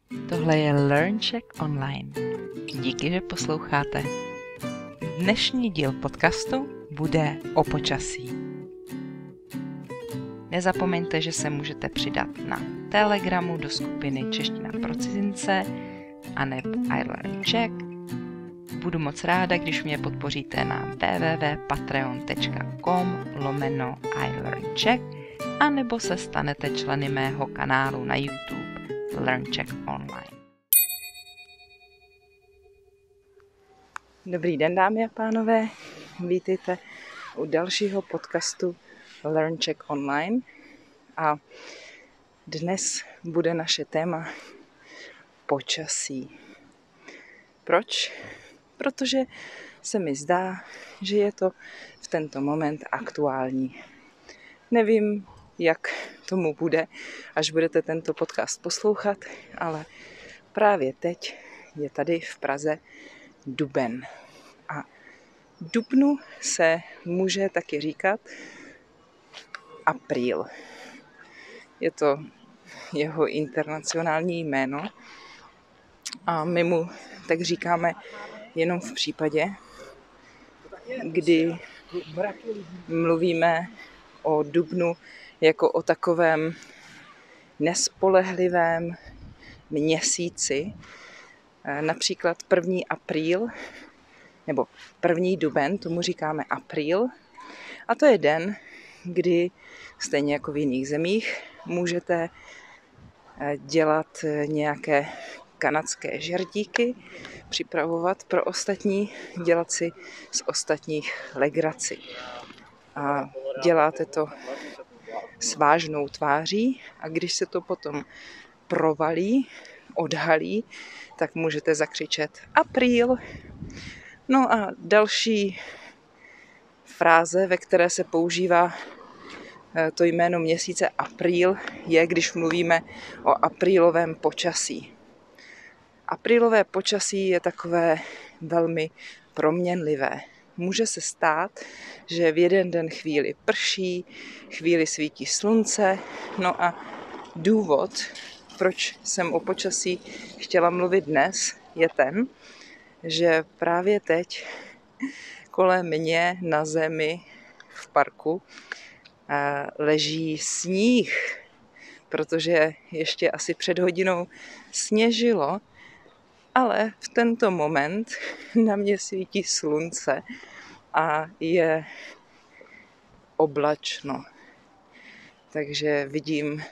Tohle je LearnCheck Online. Díky, že posloucháte. Dnešní díl podcastu bude o počasí. Nezapomeňte, že se můžete přidat na Telegramu do skupiny Čeština pro cizince aneb iLearnCheck. Budu moc ráda, když mě podpoříte na www.patreon.com/iLearnCheck anebo se stanete členy mého kanálu na YouTube LearnCheck Online. Dobrý den, dámy a pánové. Vítejte u dalšího podcastu LearnCheck Online. A dnes bude naše téma počasí. Proč? Protože se mi zdá, že je to v tento moment aktuální. Nevím, jak tomu bude, až budete tento podcast poslouchat, ale právě teď je tady v Praze duben. A dubnu se může taky říkat apríl. Je to jeho internacionální jméno a my mu tak říkáme jenom v případě, kdy mluvíme o dubnu jako o takovém nespolehlivém měsíci. Například 1. apríl nebo 1. duben, tomu říkáme apríl. A to je den, kdy stejně jako v jiných zemích můžete dělat nějaké kanadské žerdíky, připravovat pro ostatní, dělat si z ostatních legraci. A děláte to s vážnou tváří a když se to potom provalí, odhalí, tak můžete zakřičet apríl. No a další fráze, ve které se používá to jméno měsíce apríl, je, když mluvíme o aprílovém počasí. Aprílové počasí je takové velmi proměnlivé. Může se stát, že v jeden den chvíli prší, chvíli svítí slunce. No a důvod, proč jsem o počasí chtěla mluvit dnes, je ten, že právě teď kolem mě na zemi v parku leží sníh, protože ještě asi před hodinou sněžilo, ale v tento moment na mě svítí slunce a je oblačno. Takže vidím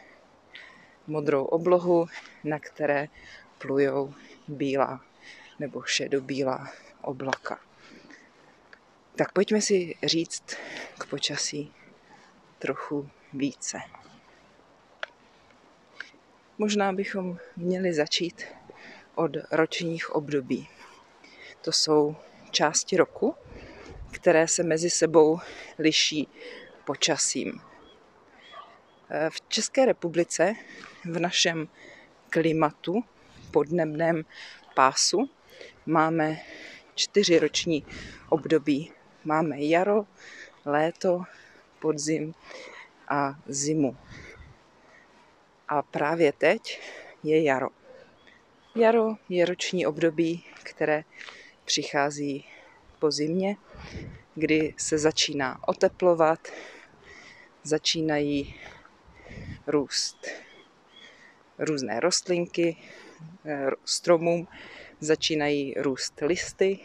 modrou oblohu, na které plujou bílá nebo šedobílá oblaka. Tak pojďme si říct k počasí trochu více. Možná bychom měli začít od ročních období. To jsou části roku, které se mezi sebou liší počasím. V České republice, v našem klimatu, podnebném pásu, máme 4 roční období. Máme jaro, léto, podzim a zimu. A právě teď je jaro. Jaro je roční období, které přichází po zimě, kdy se začíná oteplovat, začínají růst různé rostlinky, stromům začínají růst listy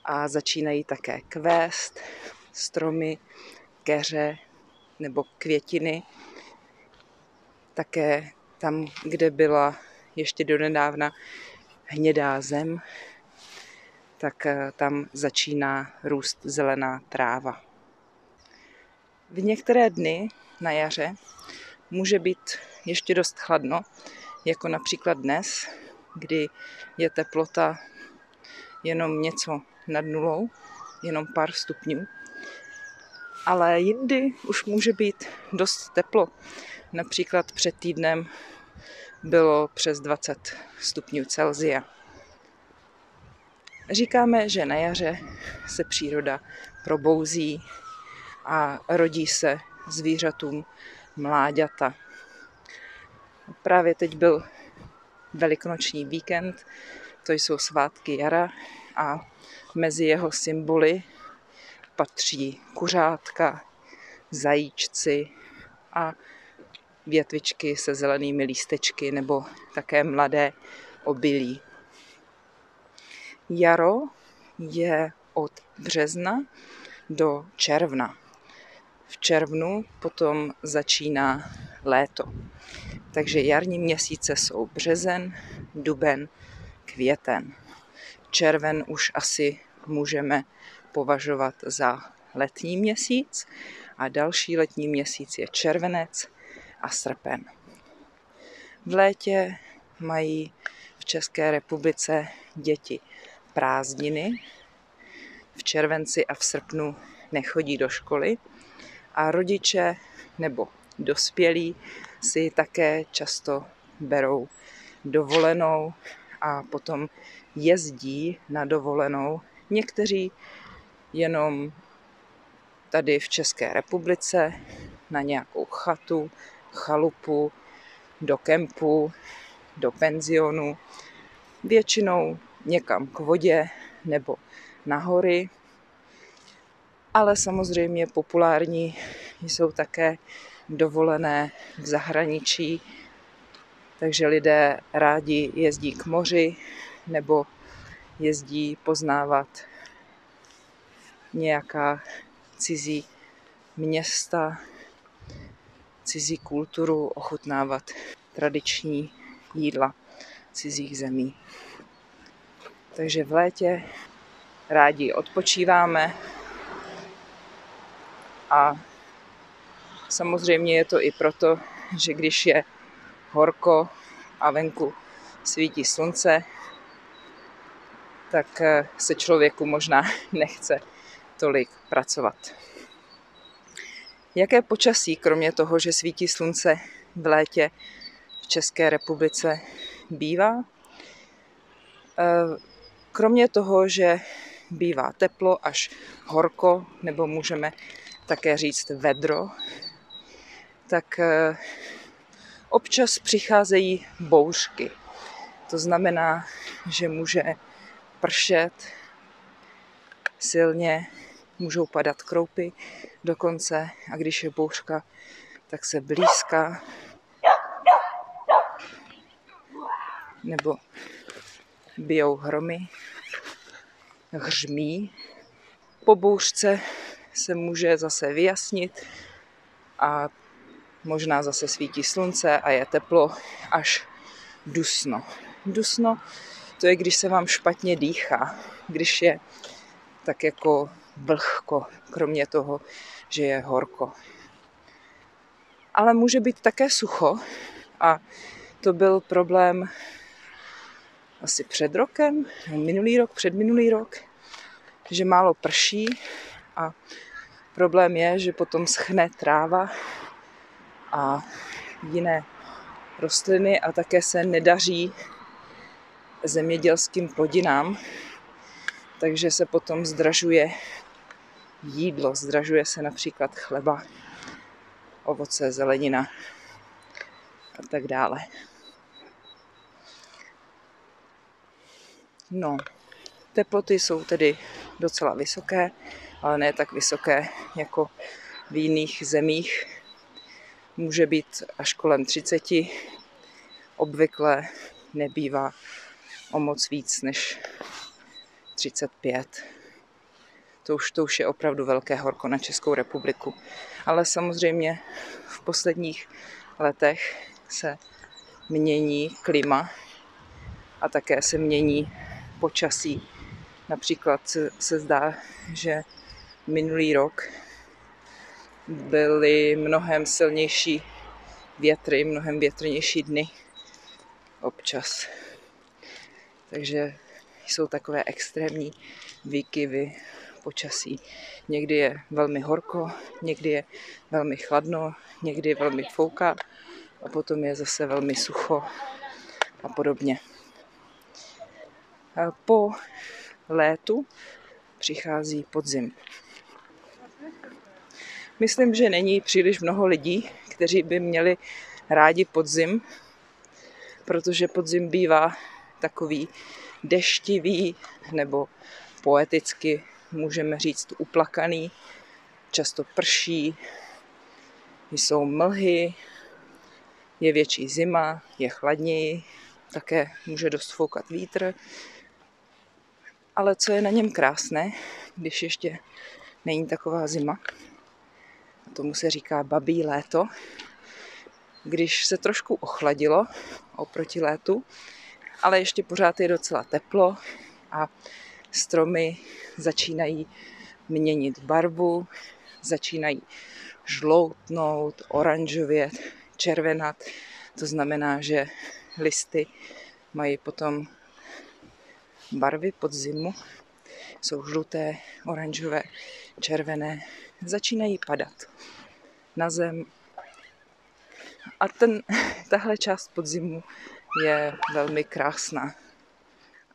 a začínají také kvést stromy, keře nebo květiny. Také tam, kde byla ještě donedávna hnědá zem, tak tam začíná růst zelená tráva. V některé dny na jaře může být ještě dost chladno, jako například dnes, kdy je teplota jenom něco nad nulou, jenom pár stupňů. Ale jindy už může být dost teplo. Například před týdnem bylo přes 20 stupňů Celsia. Říkáme, že na jaře se příroda probouzí a rodí se zvířatům mláďata. Právě teď byl velikonoční víkend, to jsou svátky jara a mezi jeho symboly patří kuřátka, zajíčci a větvičky se zelenými lístečky nebo také mladé obilí. Jaro je od března do června. V červnu potom začíná léto. Takže jarní měsíce jsou březen, duben, květen. Červen už asi můžeme považovat za letní měsíc a další letní měsíc je červenec a srpen. V létě mají v České republice děti prázdniny. V červenci a v srpnu nechodí do školy a rodiče nebo dospělí si také často berou dovolenou a potom jezdí na dovolenou. Někteří jenom tady v České republice na nějakou chatu, chalupu, do kempu, do penzionu, většinou někam k vodě nebo na hory. Ale samozřejmě populární jsou také dovolené v zahraničí, takže lidé rádi jezdí k moři nebo jezdí poznávat nějaká cizí města, cizí kulturu, ochutnávat tradiční jídla cizích zemí. Takže v létě rádi odpočíváme a samozřejmě je to i proto, že když je horko a venku svítí slunce, tak se člověku možná nechce tolik pracovat. Jaké počasí, kromě toho, že svítí slunce v létě v České republice, bývá? Kromě toho, že bývá teplo až horko, nebo můžeme také říct vedro, tak občas přicházejí bouřky. To znamená, že může pršet silně, můžou padat kroupy dokonce a když je bouřka, tak se blýská nebo bijou hromy, hřmí. Po bouřce se může zase vyjasnit a možná zase svítí slunce a je teplo až dusno. Dusno to je, když se vám špatně dýchá, když je tak jako vlhko, kromě toho, že je horko. Ale může být také sucho a to byl problém asi před rokem, minulý rok, předminulý rok, že málo prší a problém je, že potom schne tráva a jiné rostliny a také se nedaří zemědělským plodinám, takže se potom zdražuje jídlo, zdražuje se například chleba, ovoce, zelenina a tak dále. No, teploty jsou tedy docela vysoké, ale ne tak vysoké jako v jiných zemích. Může být až kolem 30, obvykle nebývá o moc víc než 35. To už je opravdu velké horko na Českou republiku. Ale samozřejmě v posledních letech se mění klima a také se mění počasí. Například se zdá, že minulý rok byly mnohem silnější větry, mnohem větrnější dny občas. Takže jsou takové extrémní výkyvy počasí. Někdy je velmi horko, někdy je velmi chladno, někdy velmi fouká a potom je zase velmi sucho a podobně. A po létu přichází podzim. Myslím, že není příliš mnoho lidí, kteří by měli rádi podzim, protože podzim bývá takový deštivý nebo poeticky můžeme říct uplakaný. Často prší, jsou mlhy, je větší zima, je chladněji, také může dost foukat vítr. Ale co je na něm krásné, když ještě není taková zima, tomu se říká babí léto, když se trošku ochladilo oproti létu, ale ještě pořád je docela teplo a stromy začínají měnit barvu, začínají žloutnout, oranžovět, červenat. To znamená, že listy mají potom barvy podzimu, jsou žluté, oranžové, červené, začínají padat na zem. A tahle část podzimu je velmi krásná.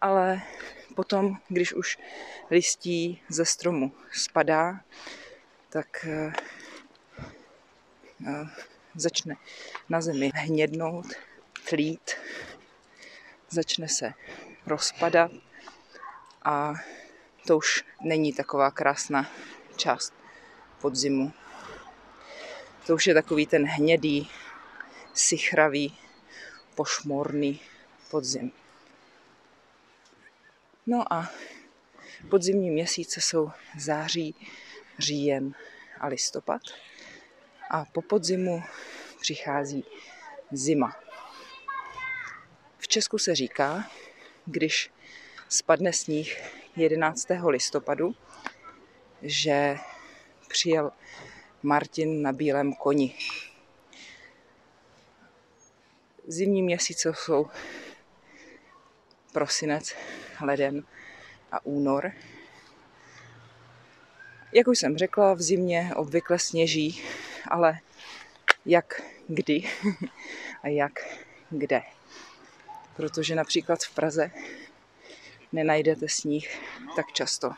Ale potom, když už listí ze stromu spadá, tak začne na zemi hnědnout, tlít, začne se rozpadat a to už není taková krásná část podzimu. To už je takový ten hnědý, sichravý, pošmorný podzim. No a podzimní měsíce jsou září, říjen a listopad. A po podzimu přichází zima. V Česku se říká, když spadne sníh 11. listopadu, že přijel Martin na bílém koni. Zimní měsíce jsou prosinec, leden a únor. Jak už jsem řekla, v zimě obvykle sněží, ale jak kdy a jak kde. Protože například v Praze nenajdete sníh tak často.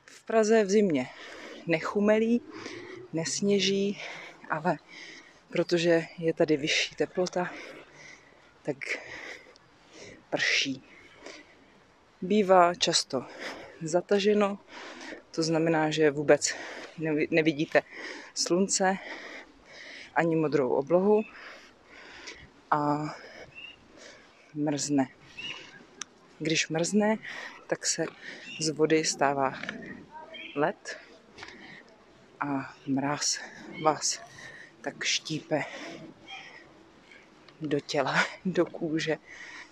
V Praze v zimě nechumelí, nesněží, ale protože je tady vyšší teplota, tak prší. Bývá často zataženo, to znamená, že vůbec nevidíte slunce ani modrou oblohu a mrzne. Když mrzne, tak se z vody stává led a mráz vás tak štípe do těla, do kůže.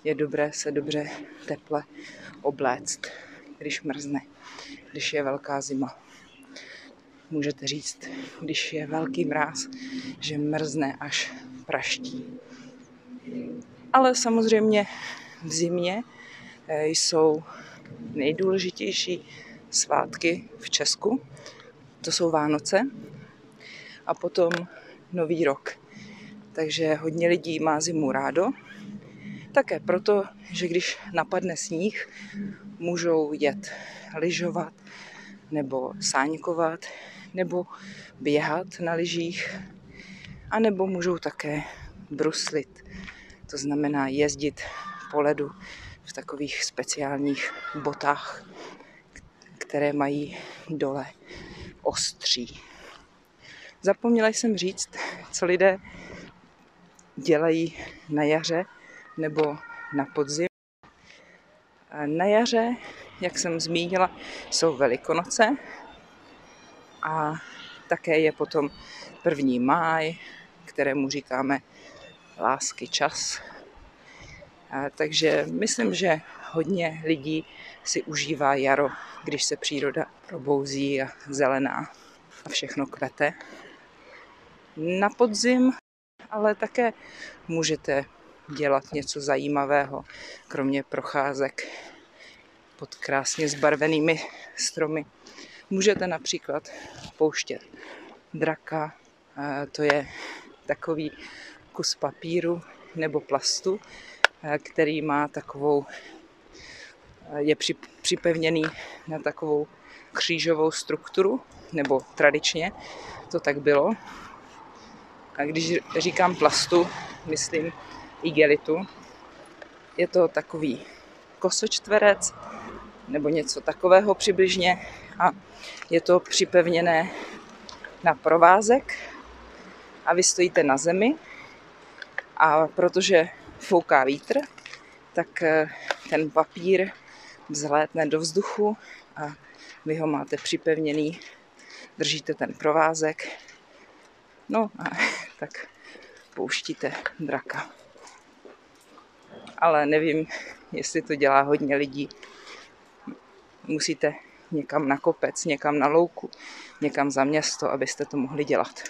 Je dobré se dobře teple obléct, když mrzne, když je velká zima. Můžete říct, když je velký mráz, že mrzne až praští. Ale samozřejmě v zimě jsou nejdůležitější svátky v Česku. To jsou Vánoce a potom Nový rok. Takže hodně lidí má zimu rádo. Také proto, že když napadne sníh, můžou jet lyžovat nebo sáňkovat nebo běhat na lyžích a nebo můžou také bruslit. To znamená jezdit po ledu v takových speciálních botách, které mají dole ostří. Zapomněla jsem říct, co lidé dělají na jaře nebo na podzim. Na jaře, jak jsem zmínila, jsou Velikonoce a také je potom 1. máj, kterému říkáme lásky čas. Takže myslím, že hodně lidí si užívá jaro, když se příroda probouzí a zelená a všechno kvete. Na podzim ale také můžete dělat něco zajímavého, kromě procházek pod krásně zbarvenými stromy. Můžete například pouštět draka, to je takový kus papíru nebo plastu, který má takovou, je připevněný na takovou křížovou strukturu, nebo tradičně to tak bylo. A když říkám plastu, myslím igelitu. Je to takový kosočtverec nebo něco takového přibližně a je to připevněné na provázek a vy stojíte na zemi a protože fouká vítr, tak ten papír vzlétne do vzduchu a vy ho máte připevněný, držíte ten provázek, no a tak pouštíte draka. Ale nevím, jestli to dělá hodně lidí. Musíte někam na kopec, někam na louku, někam za město, abyste to mohli dělat.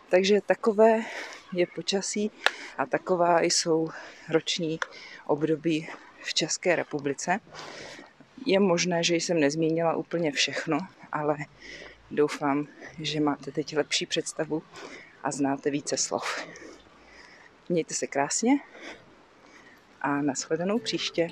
Takže takové je počasí a taková jsou roční období v České republice. Je možné, že jsem nezmínila úplně všechno, ale doufám, že máte teď lepší představu a znáte více slov. Mějte se krásně a nashledanou příště.